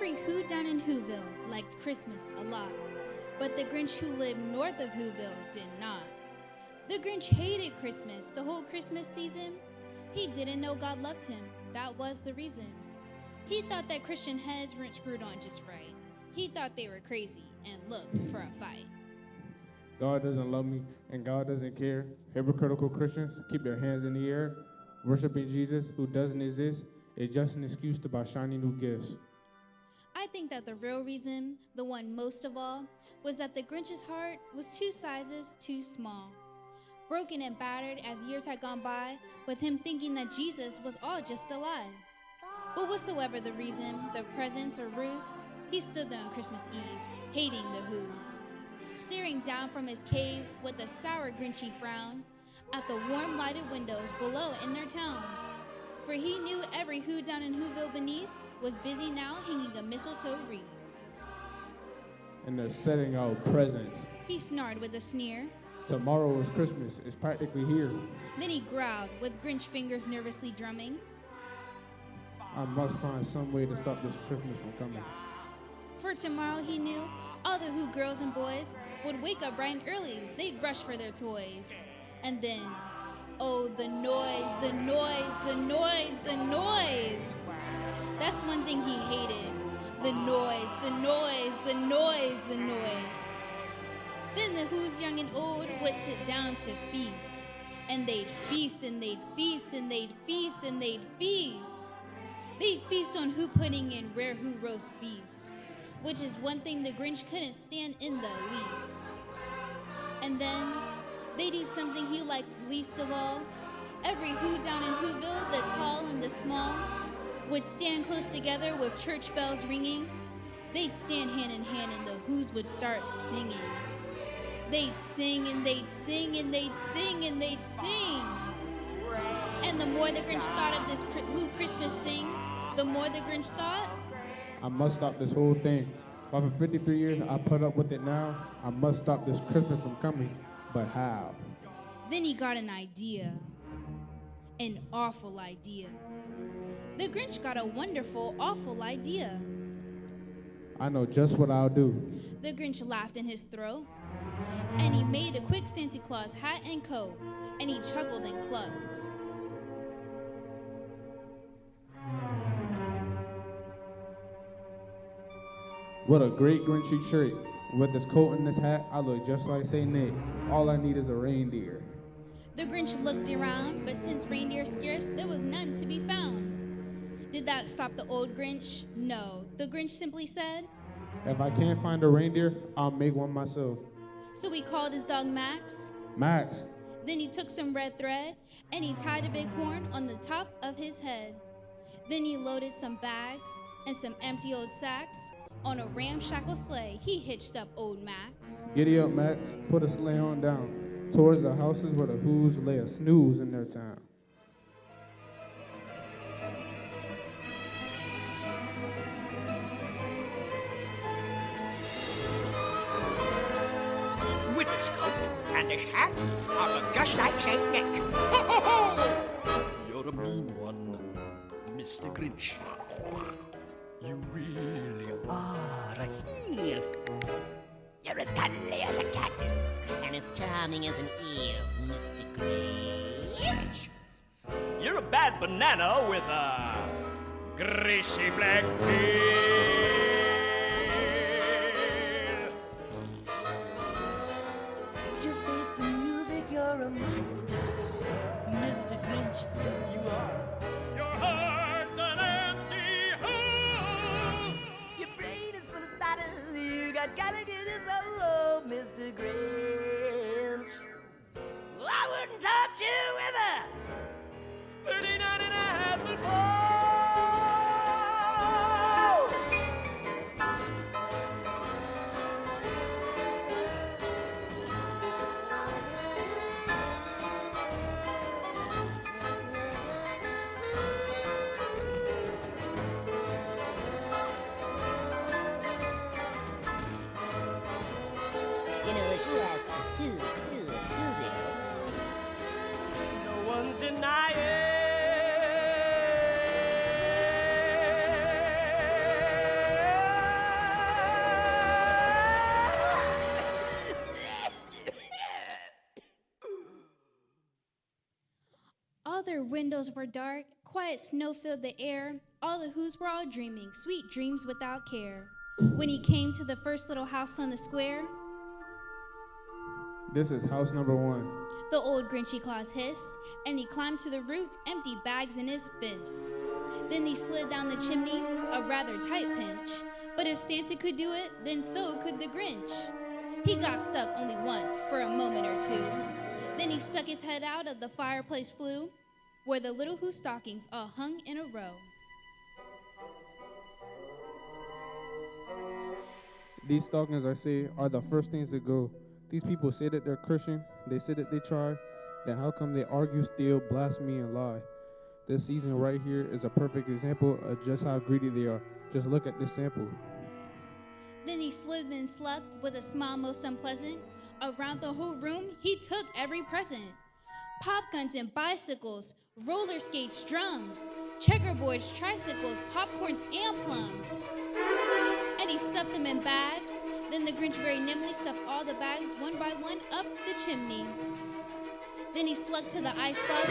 Every Who down in Whoville liked Christmas a lot, but the Grinch who lived north of Whoville did not. The Grinch hated Christmas the whole Christmas season. He didn't know God loved him. That was the reason. He thought that Christian heads weren't screwed on just right. He thought they were crazy and looked for a fight. God doesn't love me and God doesn't care. Hypocritical Christians keep their hands in the air. Worshiping Jesus, who doesn't exist, is just an excuse to buy shiny new gifts. I think that the real reason, the one most of all, was that the Grinch's heart was 2 sizes too small. Broken and battered as years had gone by, with him thinking that Jesus was all just a lie. But whatsoever the reason, the presents or ruse, he stood there on Christmas Eve, hating the Who's, staring down from his cave with a sour Grinchy frown at the warm lighted windows below in their town. For he knew every Who down in Whoville beneath was busy now hanging a mistletoe wreath. And they're setting out presents. He snarled with a sneer. Tomorrow is Christmas. It's practically here. Then he growled, with Grinch fingers nervously drumming. I must find some way to stop this Christmas from coming. For tomorrow, he knew, all the Who girls and boys would wake up bright and early. They'd rush for their toys. And then, oh, the noise, the noise, the noise, the noise. That's one thing he hated. The noise, the noise, the noise, the noise. Then the Who's young and old would sit down to feast. And they'd feast and they'd feast and they'd feast and they'd feast. They'd feast on Who pudding and rare Who roast beast, which is one thing the Grinch couldn't stand in the least. And then they'd do something he liked least of all. Every Who down in Whoville, the tall and the small, would stand close together with church bells ringing. They'd stand hand in hand and the Who's would start singing. They'd sing and they'd sing and they'd sing and they'd sing. And the more the Grinch thought of this Who Christmas sing, the more the Grinch thought, I must stop this whole thing. But for 53 years, I put up with it now. I must stop this Christmas from coming. But how? Then he got an idea. An awful idea. The Grinch got a wonderful, awful idea. I know just what I'll do. The Grinch laughed in his throat, and he made a quick Santa Claus hat and coat, and he chuckled and clucked. What a great Grinchy shirt. With this coat and this hat, I look just like Saint Nick. All I need is a reindeer. The Grinch looked around, but since reindeer scarce, there was none to be found. Did that stop the old Grinch? No. The Grinch simply said, If I can't find a reindeer, I'll make one myself. So he called his dog Max. Max. Then he took some red thread, and he tied a big horn on the top of his head. Then he loaded some bags and some empty old sacks. On a ramshackle sleigh, he hitched up old Max. Giddy up, Max. Put a sleigh on down. Towards the houses where the Who's lay a snooze in their town. With his coat and his hat, I look just like Saint Nick. Ho, ho, ho! You're a mean one, Mr. Grinch. You really are a heel. You're as cuddly as a cactus and as charming as an eel, Mr. Grinch. You're a bad banana with a greasy black peel. Just face the music, you're a monster, Mr. Grinch. Yes, you are. Your heart's an empty hole. Your brain is full of spiders. You got alligators all over, Mr. Grinch. Well, I wouldn't touch you with a 39 and a half foot pole. You know, if you ask the who there, All their windows were dark, quiet snow filled the air. All the Who's were all dreaming, sweet dreams without care. When he came to the first little house on the square, This is house number 1. the old Grinchy Claus hissed, and he climbed to the roof, empty bags in his fist. Then he slid down the chimney, a rather tight pinch. But if Santa could do it, then so could the Grinch. He got stuck only once, for a moment or two. Then he stuck his head out of the fireplace flue, where the little Who stockings all hung in a row. These stockings are the first things to go. These people say that they're Christian, they say that they try, then how come they argue, steal, blaspheme, and lie? This season right here is a perfect example of just how greedy they are. Just look at this sample. Then he slid and slept with a smile most unpleasant. Around the whole room, he took every present. Pop guns and bicycles, roller skates, drums, checkerboards, tricycles, popcorns, and plums. And he stuffed them in bags. Then the Grinch very nimbly stuffed all the bags one by one up the chimney. Then he slunk to the icebox.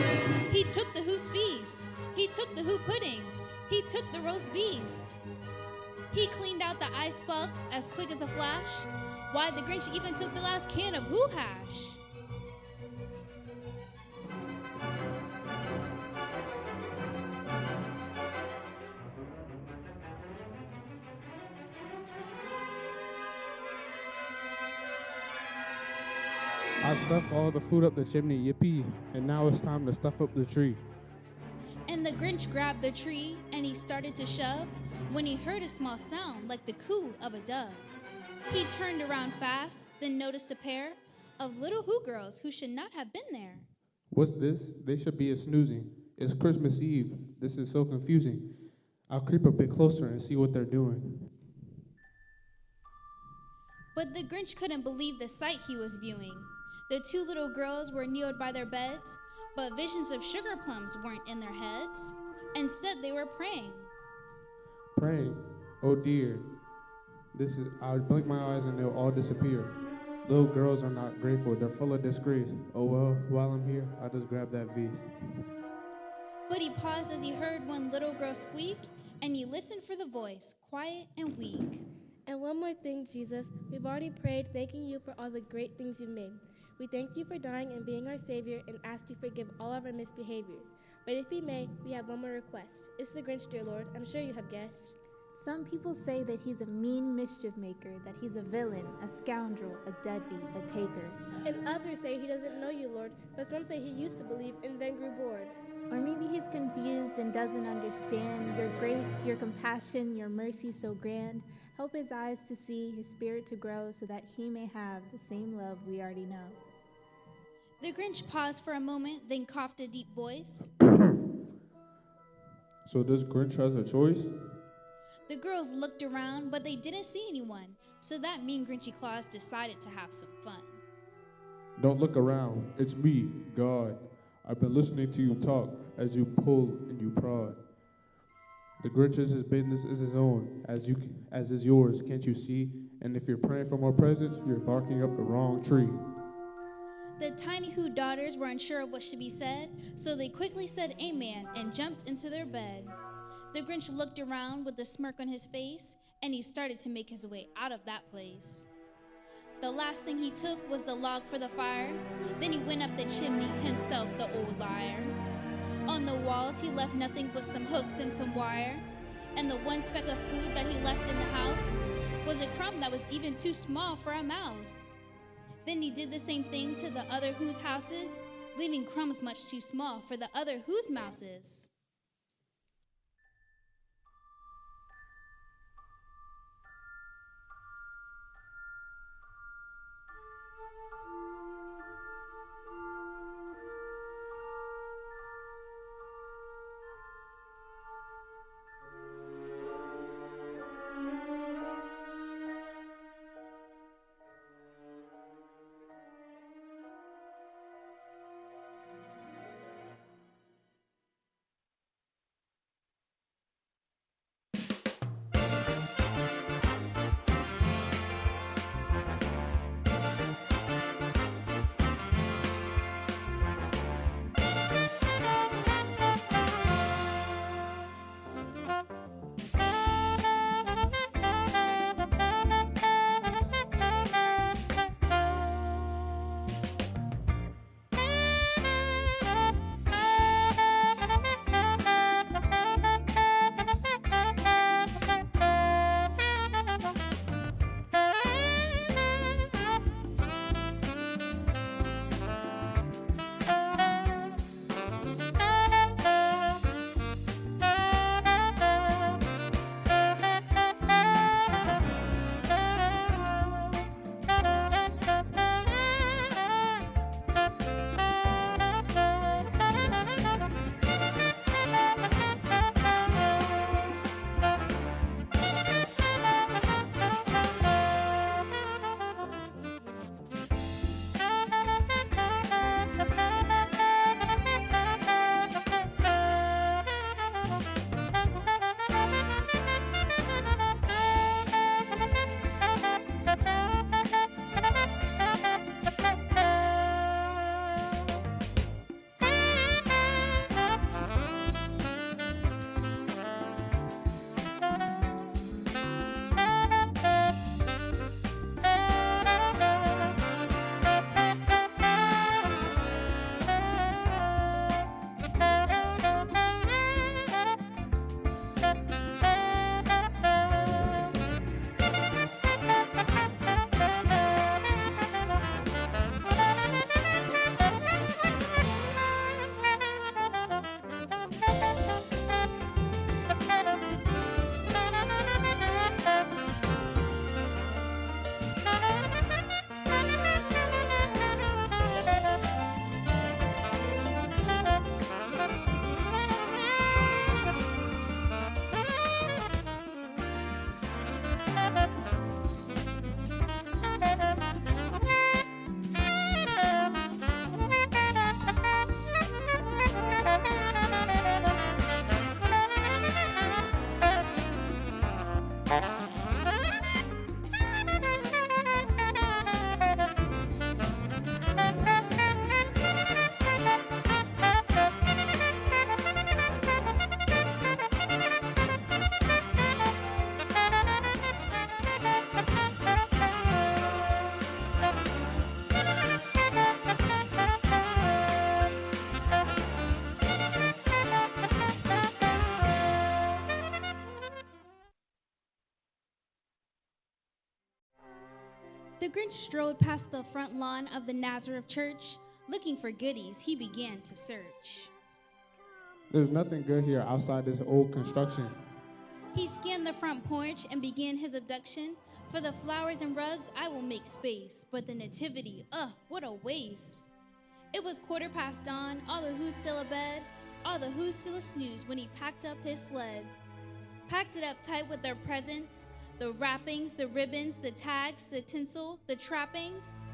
He took the Who's feast. He took the Who pudding. He took the roast bees. He cleaned out the icebox as quick as a flash. Why, the Grinch even took the last can of Who hash. I stuffed all the food up the chimney, yippee, and now it's time to stuff up the tree. And the Grinch grabbed the tree and he started to shove when he heard a small sound like the coo of a dove. He turned around fast, then noticed a pair of little Who girls who should not have been there. What's this? They should be snoozing. It's Christmas Eve. This is so confusing. I'll creep a bit closer and see what they're doing. But the Grinch couldn't believe the sight he was viewing. The two little girls were kneeled by their beds, but visions of sugar plums weren't in their heads. Instead, they were praying. Praying, oh dear. I'll blink my eyes and they'll all disappear. Little girls are not grateful, they're full of disgrace. Oh well, while I'm here, I'll just grab that vase. But he paused as he heard one little girl squeak, and he listened for the voice, quiet and weak. And one more thing, Jesus, we've already prayed thanking you for all the great things you've made. We thank you for dying and being our Savior and ask you to forgive all of our misbehaviors. But if we may, we have one more request. It's the Grinch, dear Lord. I'm sure you have guessed. Some people say that he's a mean mischief maker, that he's a villain, a scoundrel, a deadbeat, a taker. And others say he doesn't know you, Lord, but some say he used to believe and then grew bored. Or maybe he's confused and doesn't understand your grace, your compassion, your mercy so grand. Help his eyes to see, his spirit to grow, so that he may have the same love we already know. The Grinch paused for a moment, then coughed a deep voice. So this Grinch has a choice? The girls looked around, but they didn't see anyone, so that mean Grinchy Claus decided to have some fun. Don't look around. It's me, God. I've been listening to you talk as you pull and you prod. The Grinch's his business is his own, as is yours, can't you see? And if you're praying for more presents, you're barking up the wrong tree. The tiny Who daughters were unsure of what should be said, so they quickly said amen and jumped into their bed. The Grinch looked around with a smirk on his face, and he started to make his way out of that place. The last thing he took was the log for the fire. Then he went up the chimney, himself the old liar. On the walls he left nothing but some hooks and some wire. And the one speck of food that he left in the house was a crumb that was even too small for a mouse. Then he did the same thing to the other Who's houses, leaving crumbs much too small for the other Who's mouses. The Grinch strode past the front lawn of the Nazareth church. Looking for goodies, he began to search. There's nothing good here outside this old construction. He scanned the front porch and began his abduction. For the flowers and rugs, I will make space. But the nativity, what a waste. It was 15:15 dawn, all the who's still abed, all the who's still snooze when he packed up his sled. Packed it up tight with their presents, the wrappings, the ribbons, the tags, the tinsel, the trappings.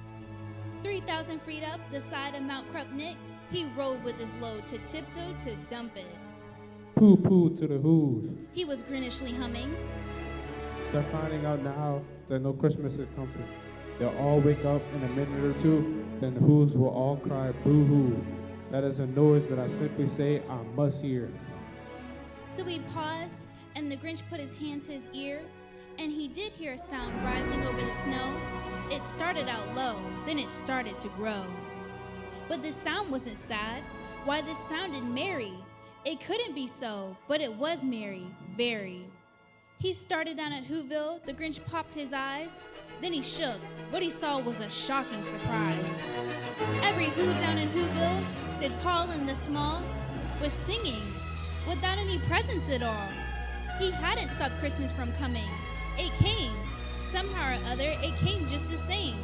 3,000 feet up the side of Mount Krupnik, he rode with his load to tiptoe to dump it. Pooh pooh to the who's. He was grinishly humming. They're finding out now that no Christmas is coming. They'll all wake up in a minute or two, then the who's will all cry boo-hoo. That is a noise that I simply say I must hear. So he paused, and the Grinch put his hand to his ear, and he did hear a sound rising over the snow. It started out low, then it started to grow. But the sound wasn't sad. Why, this sounded merry. It couldn't be so, but it was merry, very. He started down at Whoville, the Grinch popped his eyes, then he shook. What he saw was a shocking surprise. Every Who down in Whoville, the tall and the small, was singing without any presents at all. He hadn't stopped Christmas from coming. It came. Somehow or other, it came just the same.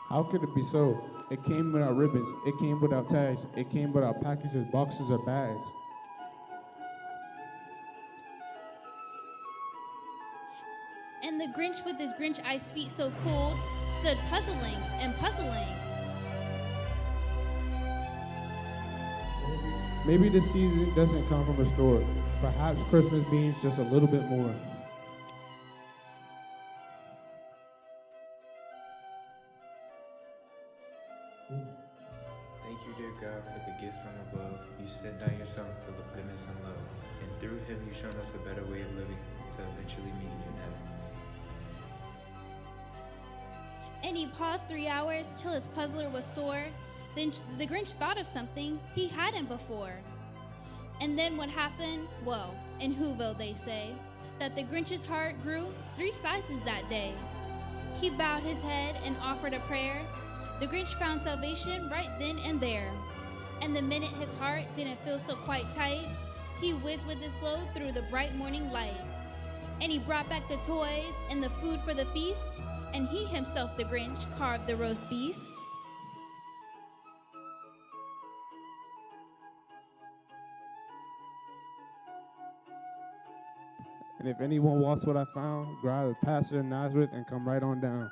How could it be so? It came without ribbons. It came without tags. It came without packages, boxes, or bags. And the Grinch with his Grinch ice feet so cold stood puzzling and puzzling. Maybe this season doesn't come from a store. Perhaps Christmas means just a little bit more. Thank you, dear God, for the gifts from above. You sent down your Son full of goodness and love, and through him you've shown us a better way of living to eventually meet you in heaven. And he paused 3 hours till his puzzler was sore. Then the Grinch thought of something he hadn't before. And then what happened? Well, in Whoville they say that the Grinch's heart grew 3 sizes that day. He bowed his head and offered a prayer. The Grinch found salvation right then and there. And the minute his heart didn't feel so quite tight, he whizzed with his load through the bright morning light. And he brought back the toys and the food for the feast, and he himself, the Grinch, carved the roast beast. And if anyone wants what I found, grab a pastor in Nazareth and come right on down.